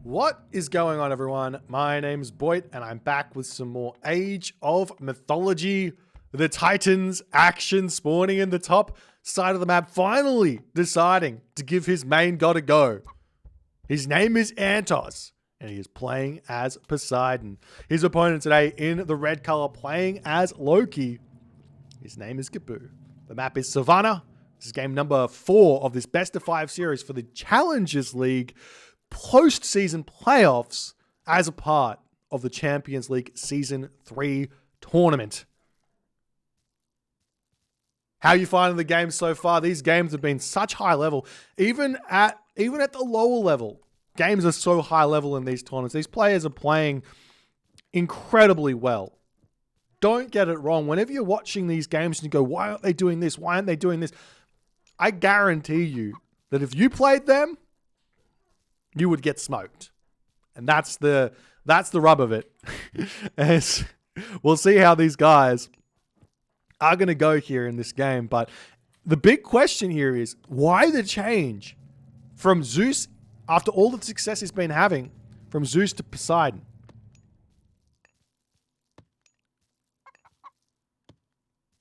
What is going on, everyone? My name's Boit, and I'm back with some more Age of Mythology. The Titans action spawning in the top side of the map, finally deciding to give his main god a go. His name is 3antozz, and he is playing as Poseidon. His opponent today in the red color playing as Loki. His name is Gaboo. The map is Savannah. This is game number 4 of this best of 5 series for the Challengers League post-season playoffs as a part of the Champions League Season 3 tournament. How are you finding the game so far? These games have been such high level. Even at the lower level, games are so high level in these tournaments. These players are playing incredibly well. Don't get it wrong. Whenever you're watching these games and you go, why aren't they doing this? Why aren't they doing this? I guarantee you that if you played them, you would get smoked. And that's the rub of it. As we'll see how these guys are going to go here in this game. But the big question here is, why the change from Zeus, after all the success he's been having, from Zeus to Poseidon?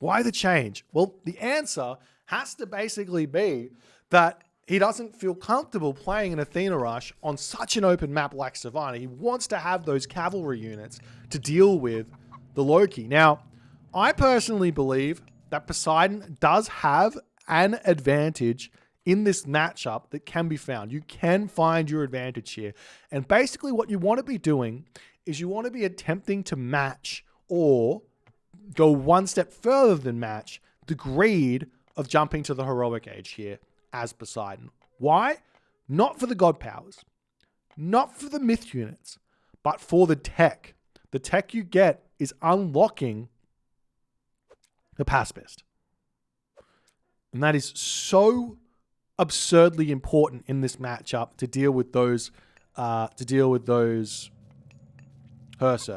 Why the change? Well, the answer has to basically be that he doesn't feel comfortable playing an Athena rush on such an open map like Savannah. He wants to have those cavalry units to deal with the Loki. Now, I personally believe that Poseidon does have an advantage in this matchup that can be found. You can find your advantage here. And basically what you want to be doing is you want to be attempting to match or go one step further than match the greed of jumping to the heroic age here as Poseidon. Why? Not for the god powers, not for the myth units, but for the tech. The tech you get is unlocking the pacifist. And that is so absurdly important in this matchup to deal with those Hersir.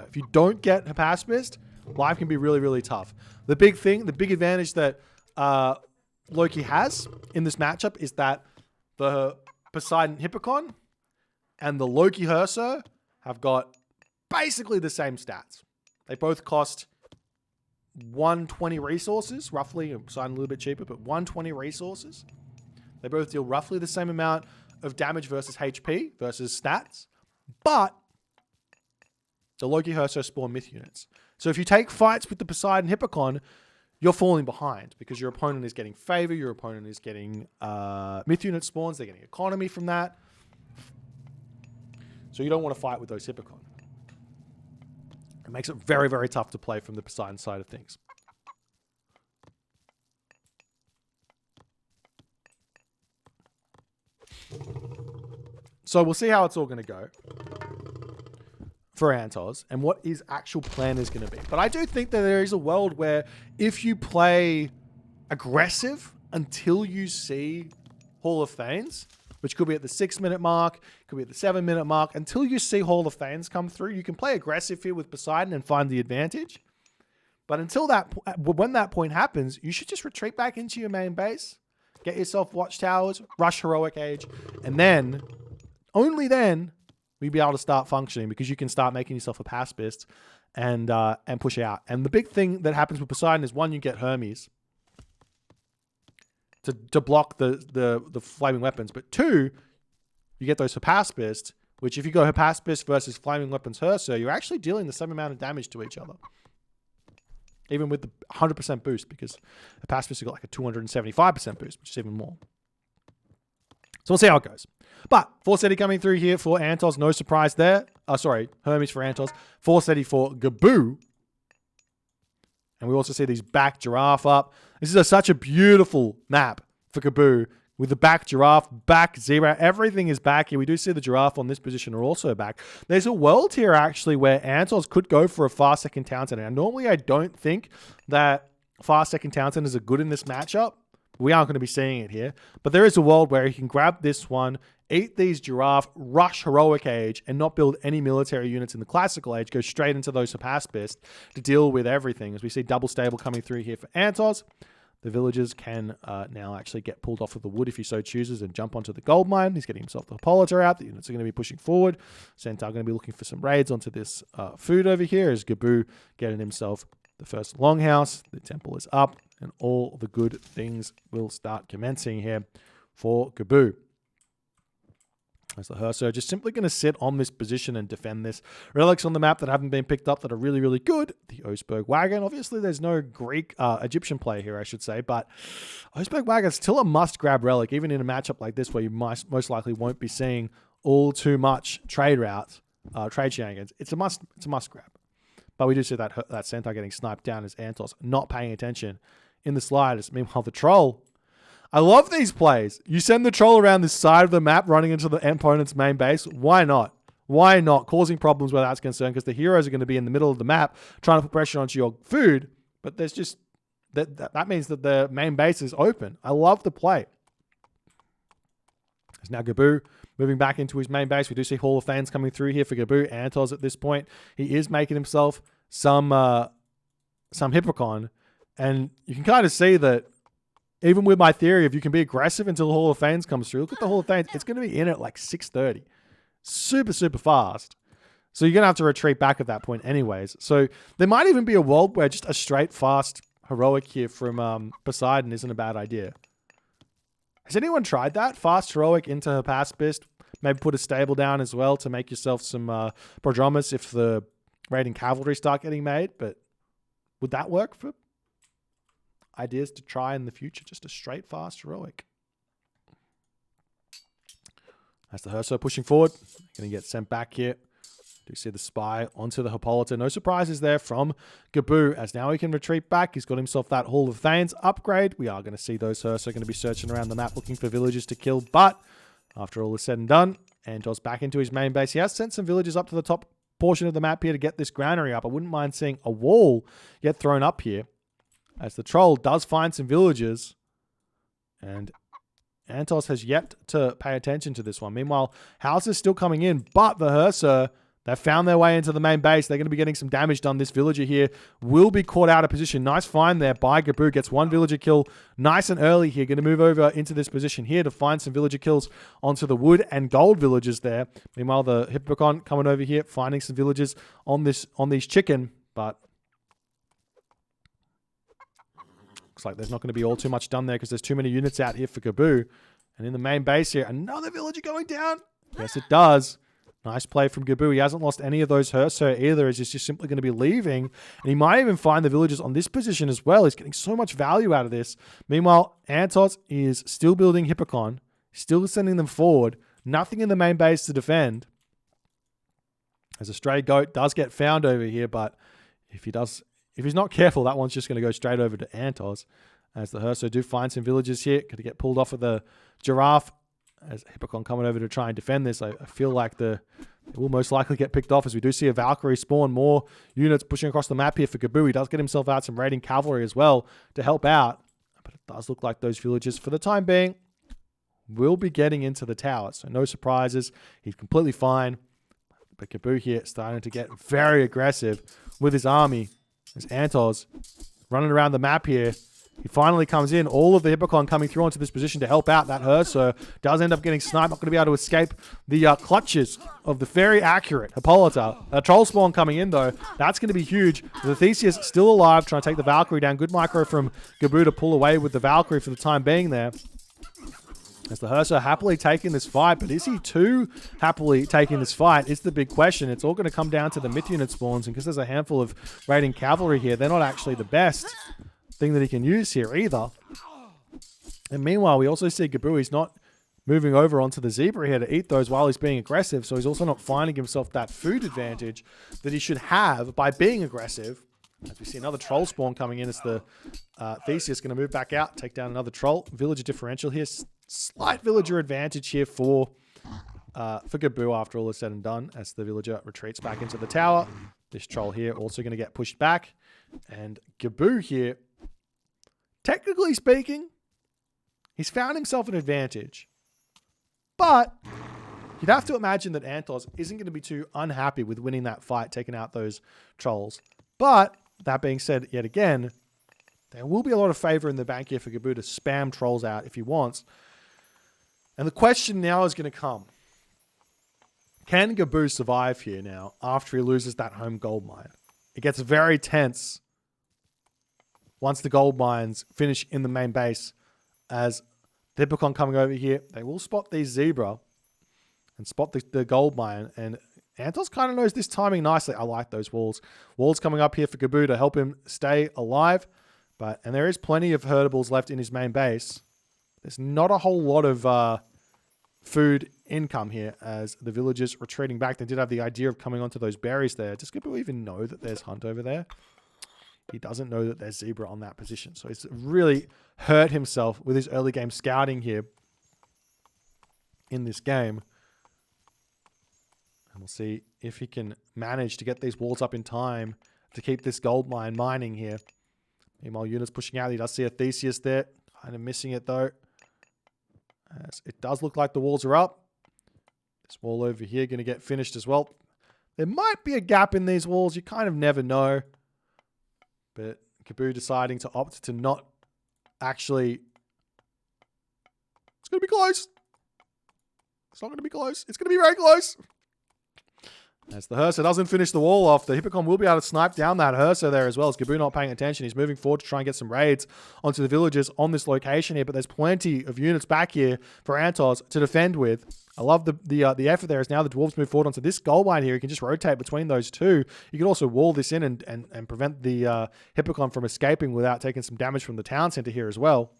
If you don't get a pacifist, life can be really, really tough. The big advantage that Loki has in this matchup is that the Poseidon Hippikon and the Loki Hersir have got basically the same stats. They both cost 120 resources, roughly. Poseidon a little bit cheaper, but 120 resources. They both deal roughly the same amount of damage versus HP versus stats, but the Loki Hersir spawn myth units. So if you take fights with the Poseidon Hippikon, you're falling behind because your opponent is getting favor, your opponent is getting myth unit spawns, they're getting economy from that. So you don't want to fight with those Hippikon. It makes it very, very tough to play from the Poseidon side of things. So we'll see how it's all going to go for 3antozz and what his actual plan is going to be. But I do think that there is a world where if you play aggressive until you see Hall of Thanes, which could be at the 6-minute mark, could be at the 7-minute mark, until you see Hall of Thanes come through, you can play aggressive here with Poseidon and find the advantage. But until that, when that point happens, you should just retreat back into your main base, get yourself watchtowers, rush heroic age, and then, only then, we'll be able to start functioning because you can start making yourself a pacifist and push out. And the big thing that happens with Poseidon is, one, you get Hermes to block the flaming weapons, but 2, you get those pacifist, which if you go pacifist versus flaming weapons Hersir, you're actually dealing the same amount of damage to each other, even with the 100% boost, because the pacifist have got like a 275% boost, which is even more. So we'll see how it goes. But Forseti coming through here for 3antozz. No surprise there. Hermes for 3antozz. Forseti for Gaboo. And we also see these back giraffe up. This is such a beautiful map for Gaboo with the back giraffe, back zebra. Everything is back here. We do see the giraffe on this position are also back. There's a world here actually where 3antozz could go for a fast second Townsend. And normally I don't think that fast second Townsend is a good in this matchup. We aren't going to be seeing it here. But there is a world where he can grab this one, eat these giraffe, rush heroic age, and not build any military units in the classical age, go straight into those pacifist to deal with everything. As we see double stable coming through here for 3antozz. The villagers can now actually get pulled off of the wood if he so chooses and jump onto the gold mine. He's getting himself the Hippolyta out. The units are going to be pushing forward. Centaur going to be looking for some raids onto this food over here as Gaboo getting himself the first longhouse. The temple is up and all the good things will start commencing here for Gaboo. As the Hersir just simply going to sit on this position and defend this. Relics on the map that haven't been picked up that are really, really good. The Oseberg Wagon. Obviously, there's no Greek, Egyptian player here, I should say. But Oseberg Wagon is still a must-grab relic, even in a matchup like this where you most likely won't be seeing all too much trade routes, trade shenanigans. It's a must-grab. But we do see that Centaur getting sniped down as 3antozz not paying attention in the slightest. Meanwhile, the Troll... I love these plays. You send the Troll around this side of the map running into the opponent's main base. Why not? Why not? Causing problems where that's concerned because the heroes are going to be in the middle of the map trying to put pressure onto your food. But there's just... That means that the main base is open. I love the play. There's now Gaboo moving back into his main base. We do see Hall of Thanes coming through here for Gaboo. 3antozz at this point. He is making himself some Hippikon. And you can kind of see that even with my theory of you can be aggressive until the Hall of Thanes comes through. Look at the Hall of Thanes. It's going to be in at like 6:30. Super, super fast. So you're going to have to retreat back at that point anyways. So there might even be a world where just a straight, fast heroic here from Poseidon isn't a bad idea. Has anyone tried that? Fast heroic into her Paspist. Maybe put a stable down as well to make yourself some prodromus if the raiding cavalry start getting made. But would that work for ideas to try in the future? Just a straight, fast heroic. As the Hersir pushing forward. Going to get sent back here. Do see the spy onto the Hippolyta. No surprises there from Gaboo, as now he can retreat back. He's got himself that Hall of Thanes upgrade. We are going to see those Hersir going to be searching around the map looking for villagers to kill. But after all is said and done, 3antozz back into his main base. He has sent some villagers up to the top portion of the map here to get this granary up. I wouldn't mind seeing a wall get thrown up here, as the Troll does find some villagers. And 3antozz has yet to pay attention to this one. Meanwhile, houses still coming in, but the Hersir, they've found their way into the main base. They're going to be getting some damage done. This villager here will be caught out of position. Nice find there by Gaboo. Gets one villager kill nice and early here. Going to move over into this position here to find some villager kills onto the wood and gold villagers there. Meanwhile, the Hippikon coming over here, finding some villagers on these chicken, but looks like there's not going to be all too much done there because there's too many units out here for Gaboo. And in the main base here, another villager going down. Yes, it does. Nice play from Gaboo. He hasn't lost any of those Hersir either, as he's just simply going to be leaving. And he might even find the villagers on this position as well. He's getting so much value out of this. Meanwhile, 3antozz is still building Hippikon, still sending them forward. Nothing in the main base to defend. As a stray goat does get found over here, but if he's not careful, that one's just going to go straight over to 3antozz. As the Hersir do find some villagers here. Going to get pulled off of the giraffe. As Hippikon coming over to try and defend this, I feel like it will most likely get picked off, as we do see a Valkyrie spawn. More units pushing across the map here for Gaboo. He does get himself out some raiding cavalry as well to help out. But it does look like those villagers, for the time being, will be getting into the tower. So no surprises. He's completely fine. But Gaboo here starting to get very aggressive with his army. As 3antozz running around the map here. He finally comes in. All of the Hippikon coming through onto this position to help out. That Hersir does end up getting sniped. Not going to be able to escape the clutches of the very accurate Hippolyta. A troll spawn coming in, though. That's going to be huge. The Theseus still alive, trying to take the Valkyrie down. Good micro from Gaboo to pull away with the Valkyrie for the time being there. As the Hersir happily taking this fight, but is he too happily taking this fight is the big question. It's all going to come down to the myth unit spawns, and because there's a handful of raiding cavalry here, they're not actually the best thing that he can use here either. And meanwhile, we also see Gaboo, he's not moving over onto the zebra here to eat those while he's being aggressive, so he's also not finding himself that food advantage that he should have by being aggressive. As we see another troll spawn coming in, as the Theseus going to move back out, take down another troll. Villager differential here. Slight villager advantage here for Gaboo after all is said and done, as the villager retreats back into the tower. This troll here also going to get pushed back. And Gaboo here, technically speaking, he's found himself an advantage. But you'd have to imagine that 3antozz isn't going to be too unhappy with winning that fight, taking out those trolls. But that being said, yet again, There will be a lot of favor in the bank here for Gaboo to spam trolls out if he wants. And the question now is going to come. Can Gaboo survive here now after he loses that home gold mine? It gets very tense once the gold mines finish in the main base, as the Hippikon coming over here. They will spot these zebra and spot the gold mine. And 3antozz kind of knows this timing nicely. I like those walls. Walls coming up here for Gaboo to help him stay alive. And there is plenty of herdables left in his main base. There's not a whole lot of food income here as the villagers retreating back. They did have the idea of coming onto those berries there. Does Gaboo even know that there's hunt over there? He doesn't know that there's zebra on that position. So he's really hurt himself with his early game scouting here in this game. And we'll see if he can manage to get these walls up in time to keep this gold mine mining here. Meanwhile, units pushing out. He does see a Theseus there. Kind of missing it though. As it does look like the walls are up. This wall over here going to get finished as well. There might be a gap in these walls. You kind of never know. But Gaboo deciding to opt to not actually... It's going to be close. It's not going to be close. It's going to be very close. As the Hersir doesn't finish the wall off, the Hippikon will be able to snipe down that Hersir there as well. As Gaboo not paying attention, he's moving forward to try and get some raids onto the villagers on this location here. But there's plenty of units back here for 3antozz to defend with. I love the effort there as now the dwarves move forward onto this gold mine here. You can just rotate between those two. You can also wall this in and prevent the Hippikon from escaping without taking some damage from the town center here as well.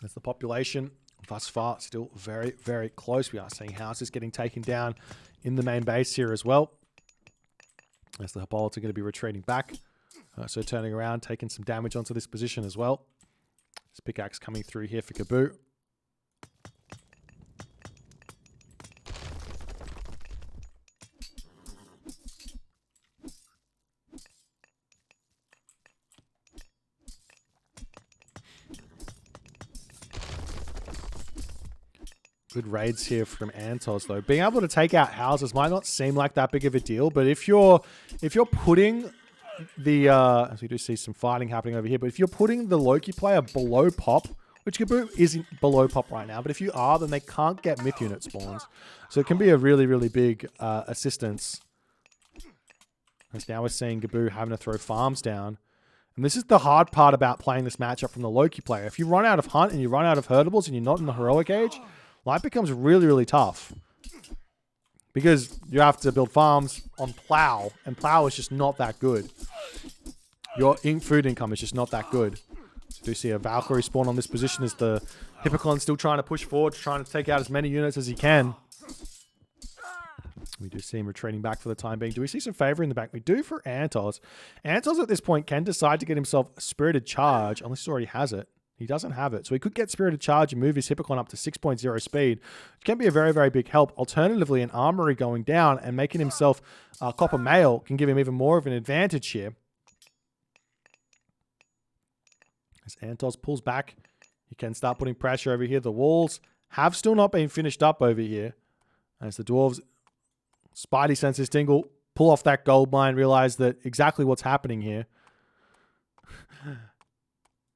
That's the population. Thus far, still very, very close. We are seeing houses getting taken down in the main base here as well. As the Hippolytes are going to be retreating back. So turning around, taking some damage onto this position as well. This pickaxe coming through here for Gaboo. Good raids here from 3antozz though. Being able to take out houses might not seem like that big of a deal, but if you're putting the as we do see some fighting happening over here, but if you're putting the Loki player below pop, which Gaboo isn't below pop right now, but if you are, then they can't get myth unit spawns. So it can be a really, really big assistance. As now we're seeing Gaboo having to throw farms down. And this is the hard part about playing this matchup from the Loki player. If you run out of hunt and you run out of herdables and you're not in the heroic age, life becomes really, really tough. Because you have to build farms on plow, and plow is just not that good. Your food income is just not that good. So do see a Valkyrie spawn on this position as the Hippikon still trying to push forward, trying to take out as many units as he can. We do see him retreating back for the time being. Do we see some favor in the back? We do for 3antozz. 3antozz at this point can decide to get himself a Spirited Charge, unless he already has it. He doesn't have it. So he could get Spirited Charge and move his Hippikon up to 6.0 speed, which can be a very, very big help. Alternatively, an Armory going down and making himself Copper Mail can give him even more of an advantage here. As 3antozz pulls back, he can start putting pressure over here. The walls have still not been finished up over here. As the dwarves, Spidey senses tingle, pull off that gold mine, realize that exactly what's happening here.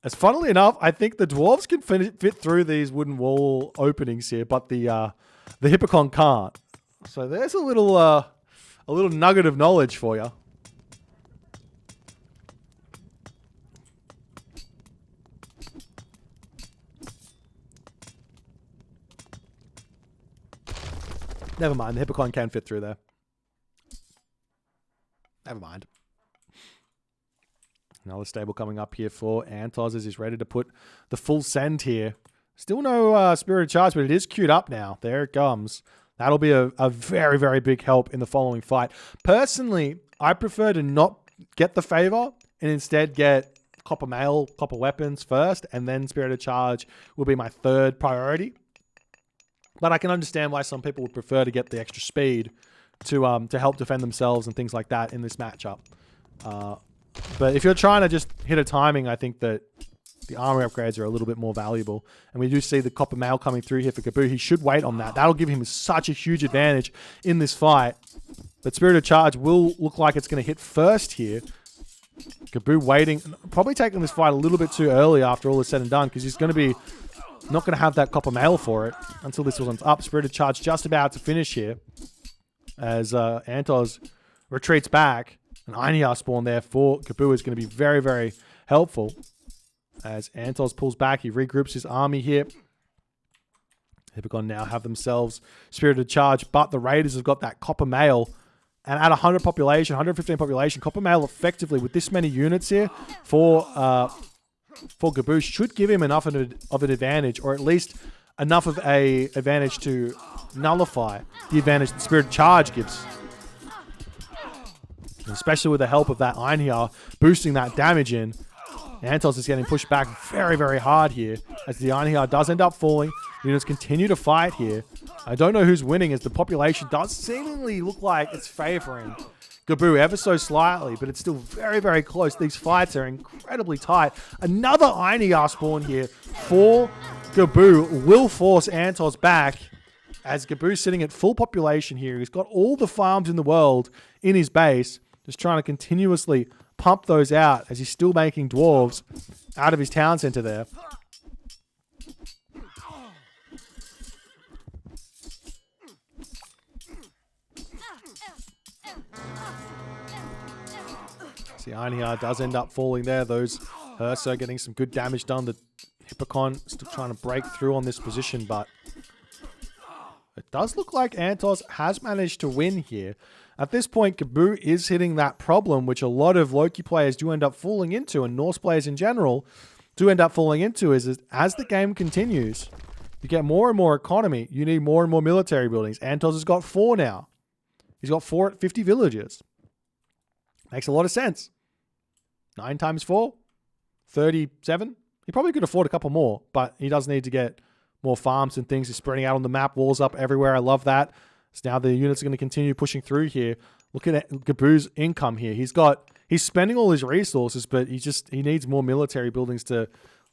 As funnily enough, I think the dwarves can fit through these wooden wall openings here, but the Hippikon can't. So there's a little nugget of knowledge for you. Never mind, the Hippikon can fit through there. Never mind. Another stable coming up here for 3antozz as he's ready to put the full send here. Still no Spirited Charge, but it is queued up now. There it comes. That'll be a very, very big help in the following fight. Personally, I prefer to not get the favor and instead get Copper Mail, Copper Weapons first, and then Spirited Charge will be my third priority. But I can understand why some people would prefer to get the extra speed to help defend themselves and things like that in this matchup. But if you're trying to just hit a timing, I think that the armor upgrades are a little bit more valuable. And we do see the Copper Mail coming through here for Gaboo. He should wait on that. That'll give him such a huge advantage in this fight. But Spirited Charge will look like it's going to hit first here. Gaboo waiting, probably taking this fight a little bit too early after all is said and done, because he's going to be not going to have that copper mail for it until this one's up. Spirited Charge just about to finish here as 3antozz retreats back. An Einhjar spawn there for Gaboo is going to be very, very helpful. As 3antozz pulls back, he regroups his army here. Hippikon now have themselves Spirited Charge, but the Raiders have got that copper mail. And at 100 population, 115 population, copper mail effectively with this many units here for Gaboo should give him enough of an advantage, or at least enough of a advantage to nullify the advantage that Spirited Charge gives. Especially with the help of that Einhjar boosting that damage in. 3antozz is getting pushed back very, very hard here as the Einhjar does end up falling. Units continue to fight here. I don't know who's winning as the population does seemingly look like it's favoring Gaboo ever so slightly, but it's still very, very close. These fights are incredibly tight. Another Einhjar spawn here for Gaboo will force 3antozz back as Gaboo's sitting at full population here. He's got all the farms in the world in his base, just trying to continuously pump those out as he's still making dwarves out of his town center there. See, Einhjar does end up falling there. Those Hersir getting some good damage done. The Hippikon still trying to break through on this position, but it does look like 3antozz has managed to win here. At this point, Gaboo is hitting that problem, which a lot of Loki players do end up falling into, and Norse players in general do end up falling into, is as the game continues, you get more and more economy, you need more and more military buildings. 3antozz has got 4 now. He's got 4 at 50 villages. Makes a lot of sense. 9 times 4, 37. He probably could afford a couple more, but he does need to get more farms and things. He's spreading out on the map, walls up everywhere. I love that. So now the units are going to continue pushing through here. Look at Gaboo's income here. He's spending all his resources, but he needs more military buildings to,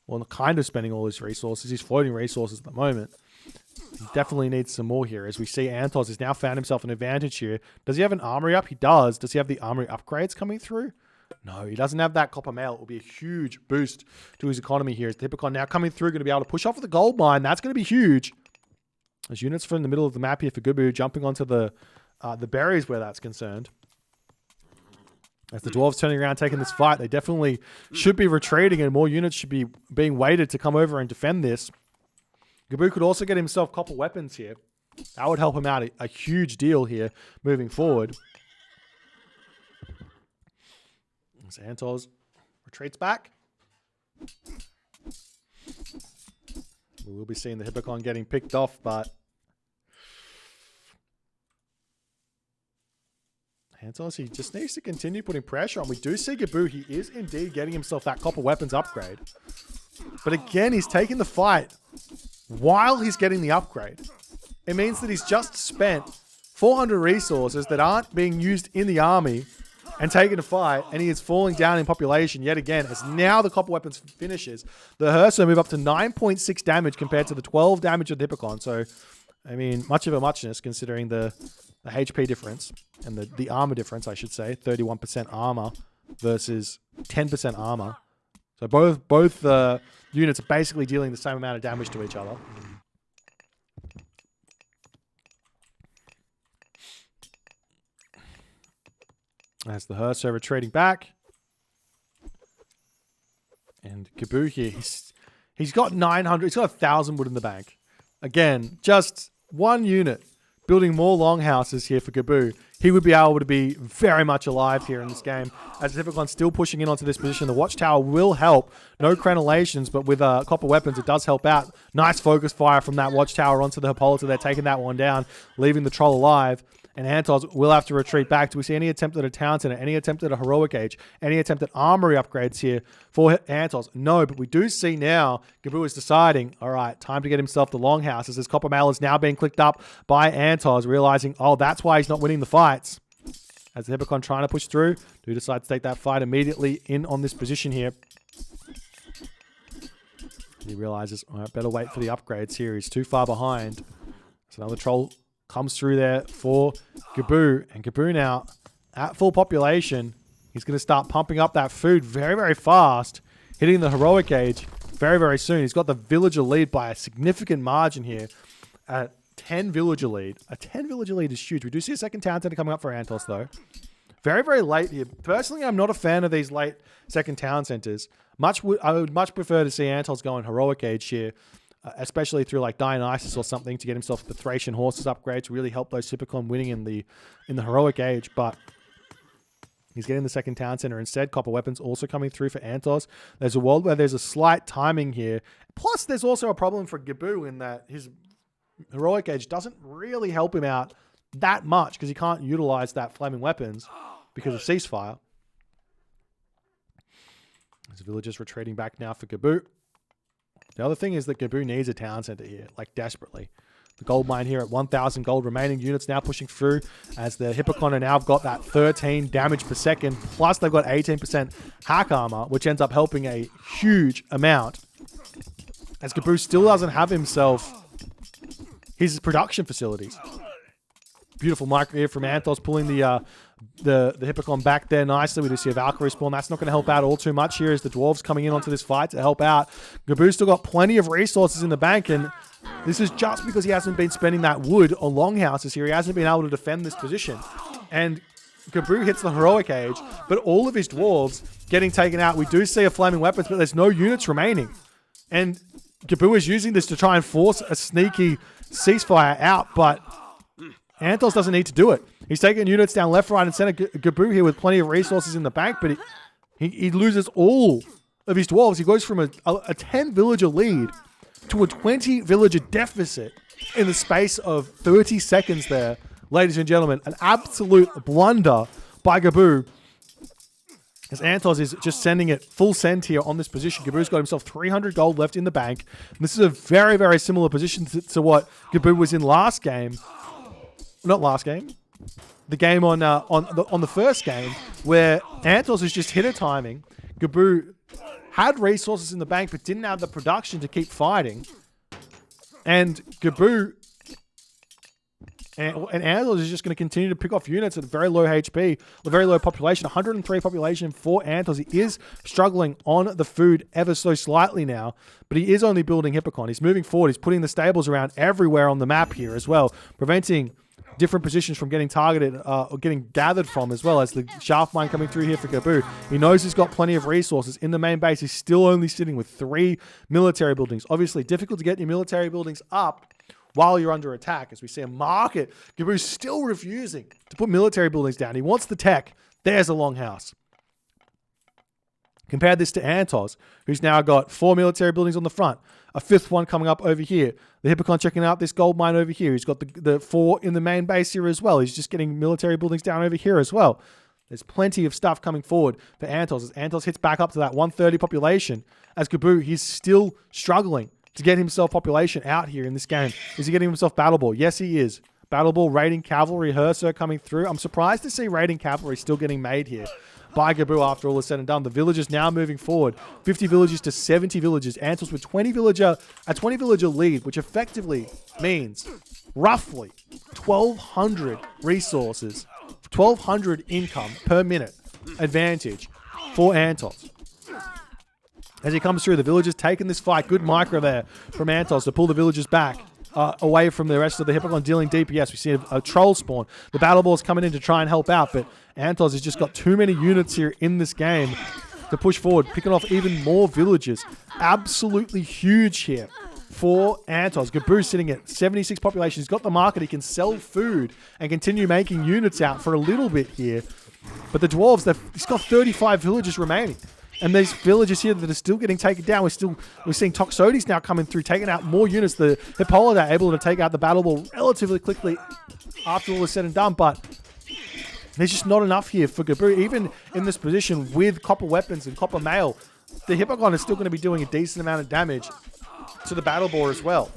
well, kind of spending all his resources. He's floating resources at the moment. He definitely needs some more here, as we see 3antozz has now found himself an advantage here. Does he have an armory up? He does. Does he have the armory upgrades coming through? No, he doesn't have that copper mail. It will be a huge boost to his economy here. As the Hippikon now coming through, going to be able to push off with the gold mine. That's going to be huge. There's units from the middle of the map here for Gaboo, jumping onto the berries where that's concerned. As the dwarves turning around taking this fight, they definitely should be retreating, and more units should be being waited to come over and defend this. Gaboo could also get himself copper weapons here. That would help him out a huge deal here moving forward. As 3antozz retreats back. We will be seeing the Hippikon getting picked off, but 3antozz, he just needs to continue putting pressure on. We do see Gaboo, he is indeed getting himself that copper weapons upgrade. But again, he's taking the fight while he's getting the upgrade. It means that he's just spent 400 resources that aren't being used in the army and taking a fight, and he is falling down in population yet again, as now the copper weapons finishes. The Hersir move up to 9.6 damage compared to the 12 damage of the Hippikon. So, I mean, much of a muchness considering the HP difference and the armor difference, I should say. 31% armor versus 10% armor. So both units are basically dealing the same amount of damage to each other. As the Hersir retreating back. And Gaboo here, he's got 900, he's got 1,000 wood in the bank. Again, just one unit building more longhouses here for Gaboo. He would be able to be very much alive here in this game. As the Hippikon's still pushing in onto this position, the Watchtower will help. No crenellations, but with copper weapons, it does help out. Nice focus fire from that Watchtower onto the Hippolyta. They're taking that one down, leaving the Troll alive. And 3antozz will have to retreat back. Do we see any attempt at a town center, any attempt at a heroic age, any attempt at armory upgrades here for 3antozz? No, but we do see now Gaboo is deciding, all right, time to get himself the longhouses. His copper mail is now being clicked up by 3antozz, realizing, oh, that's why he's not winning the fights. As the Hippikon trying to push through, do decide to take that fight immediately in on this position here. He realizes, all right, better wait for the upgrades here. He's too far behind. So another troll comes through there for Gaboo. And Gaboo now at full population. He's going to start pumping up that food very, very fast, hitting the heroic age very, very soon. He's got the villager lead by a significant margin here at 10 villager lead. A 10 villager lead is huge. We do see a second town center coming up for 3antozz, though. Very, very late here. Personally, I'm not a fan of these late second town centers. I would much prefer to see 3antozz go in heroic age here, especially through like Dionysus or something to get himself the Thracian horses upgrade to really help those Hippikon winning in the heroic age. But he's getting the second town center instead. Copper weapons also coming through for 3antozz. There's a world where there's a slight timing here. Plus, there's also a problem for Gaboo in that his heroic age doesn't really help him out that much because he can't utilize that flaming weapons because of ceasefire. There's villagers retreating back now for Gaboo. The other thing is that Gaboo needs a town center here, like desperately. The gold mine here at 1,000 gold. Remaining units now pushing through as the Hippikon are now got that 13 damage per second. Plus they've got 18% hack armor, which ends up helping a huge amount. As Gaboo still doesn't have himself his production facilities. Beautiful micro here from 3antozz pulling the Hippikon back there nicely. We do see a Valkyrie spawn. That's not going to help out all too much here as the dwarves coming in onto this fight to help out. Gaboo's still got plenty of resources in the bank, and this is just because he hasn't been spending that wood on longhouses here. He hasn't been able to defend this position. And Gaboo hits the heroic age, but all of his dwarves getting taken out. We do see a flaming weapons, but there's no units remaining. And Gaboo is using this to try and force a sneaky ceasefire out, but 3antozz doesn't need to do it. He's taking units down left, right, and center. Gaboo here with plenty of resources in the bank, but he loses all of his dwarves. He goes from a 10 villager lead to a 20 villager deficit in the space of 30 seconds there. Ladies and gentlemen, an absolute blunder by Gaboo. As 3antozz is just sending it full send here on this position. Gaboo's got himself 300 gold left in the bank. And this is a very, very similar position to what Gaboo was in last game. Not last game. The game on the first game where 3antozz is just hitter timing. Gaboo had resources in the bank but didn't have the production to keep fighting. And Gaboo and 3antozz is just going to continue to pick off units at a very low HP, a very low population, 103 population for 3antozz. He is struggling on the food ever so slightly now, but he is only building Hippikon. He's moving forward. He's putting the stables around everywhere on the map here as well, preventing different positions from getting targeted or getting gathered from, as well as the shaft mine coming through here for Gaboo. He knows he's got plenty of resources. In the main base, he's still only sitting with 3 military buildings. Obviously, difficult to get your military buildings up while you're under attack. As we see a market, Gaboo's still refusing to put military buildings down. He wants the tech. There's a longhouse. Compare this to 3antozz, who's now got 4 military buildings on the front, a 5th one coming up over here. The Hippikon checking out this gold mine over here. He's got the 4 in the main base here as well. He's just getting military buildings down over here as well. There's plenty of stuff coming forward for 3antozz. As 3antozz hits back up to that 130 population, as Gaboo, he's still struggling to get himself population out here in this game. Is he getting himself Battle Ball? Yes, he is. Battle Ball, Raiding Cavalry, Hersir coming through. I'm surprised to see Raiding Cavalry still getting made here by Gaboo after all is said and done. The villagers now moving forward. 50 villages to 70 villages. 3antozz with a 20 villager lead, which effectively means roughly 1,200 resources, 1,200 income per minute advantage for 3antozz. As he comes through, the villagers taking this fight. Good micro there from 3antozz to pull the villagers back away from the rest of the Hippikon dealing DPS. We see a troll spawn. The battle ball's coming in to try and help out, but 3antozz has just got too many units here in this game to push forward, picking off even more villagers. Absolutely huge here for 3antozz. Gaboo sitting at 76 population. He's got the market. He can sell food and continue making units out for a little bit here. But the dwarves, he's got 35 villagers remaining. And these villagers here that are still getting taken down. We're seeing Toxotes now coming through, taking out more units. The Hippolyta able to take out the battle ball relatively quickly after all is said and done. But there's just not enough here for Gaboo. Even in this position with copper weapons and copper mail, the Hippikon is still going to be doing a decent amount of damage to the battle ball as well.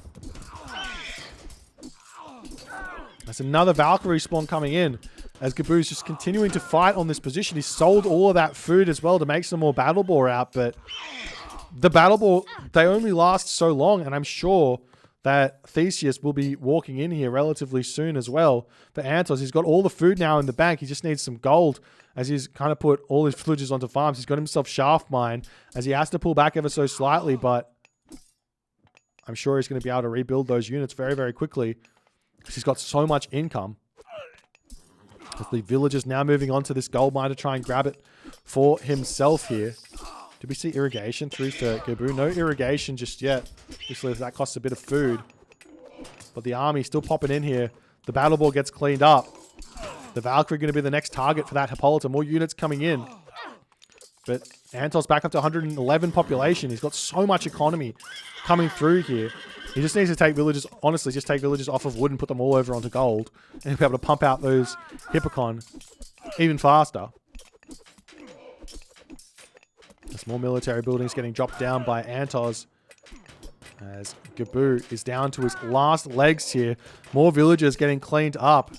That's another Valkyrie spawn coming in. As Gaboo's just continuing to fight on this position. He's sold all of that food as well to make some more Battle Ball out, but the Battle Ball, they only last so long, and I'm sure that Theseus will be walking in here relatively soon as well. For 3antozz, he's got all the food now in the bank. He just needs some gold as he's kind of put all his villagers onto farms. He's got himself shaft mine as he has to pull back ever so slightly, but I'm sure he's going to be able to rebuild those units very, very quickly because he's got so much income. With the villagers now moving on to this gold mine to try and grab it for himself here. Did we see irrigation through to Gaboo? No irrigation just yet. Obviously, that costs a bit of food. But the army still popping in here. The battle ball gets cleaned up. The Valkyrie going to be the next target for that Hippolyta. More units coming in. But 3antozz back up to 111 population. He's got so much economy coming through here. He just needs to take villages, honestly, just take villages off of wood and put them all over onto gold. And he'll be able to pump out those Hippikon even faster. There's more military buildings getting dropped down by 3antozz. As Gaboo is down to his last legs here. More villagers getting cleaned up.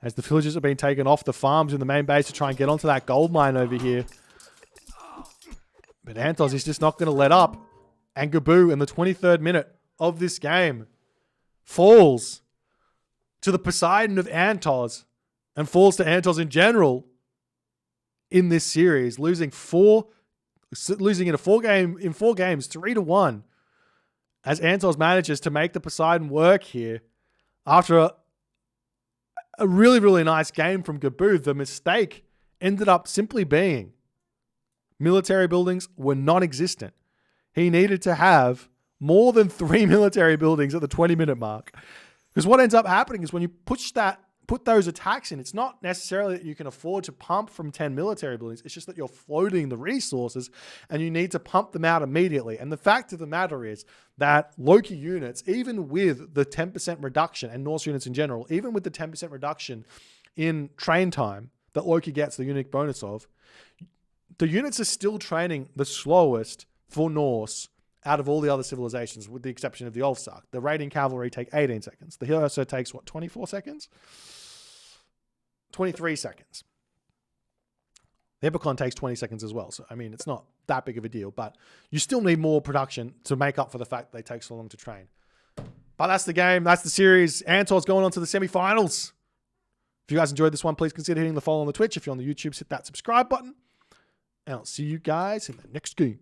As the villagers are being taken off the farms in the main base to try and get onto that gold mine over here. But 3antozz is just not going to let up. And Gaboo in the 23rd minute of this game falls to the Poseidon of 3antozz and falls to 3antozz in general in this series, losing in 4 games, 3-1, as 3antozz manages to make the Poseidon work here after a really, really nice game from Gaboo. The mistake ended up simply being military buildings were non-existent. He needed to have more than 3 military buildings at the 20-minute mark. Because what ends up happening is when you put those attacks in, it's not necessarily that you can afford to pump from 10 military buildings. It's just that you're floating the resources and you need to pump them out immediately. And the fact of the matter is that Loki units, even with the 10% reduction, and Norse units in general, even with the 10% reduction in train time that Loki gets the unique bonus of, the units are still training the slowest for Norse out of all the other civilizations, with the exception of the Ulfsark. The raiding cavalry take 18 seconds. The Hersir takes, 24 seconds? 23 seconds. The Hippikon takes 20 seconds as well. So, I mean, it's not that big of a deal, but you still need more production to make up for the fact they take so long to train. But that's the game. That's the series. 3antozz going on to the semifinals. If you guys enjoyed this one, please consider hitting the follow on the Twitch. If you're on the YouTube, hit that subscribe button. And I'll see you guys in the next game.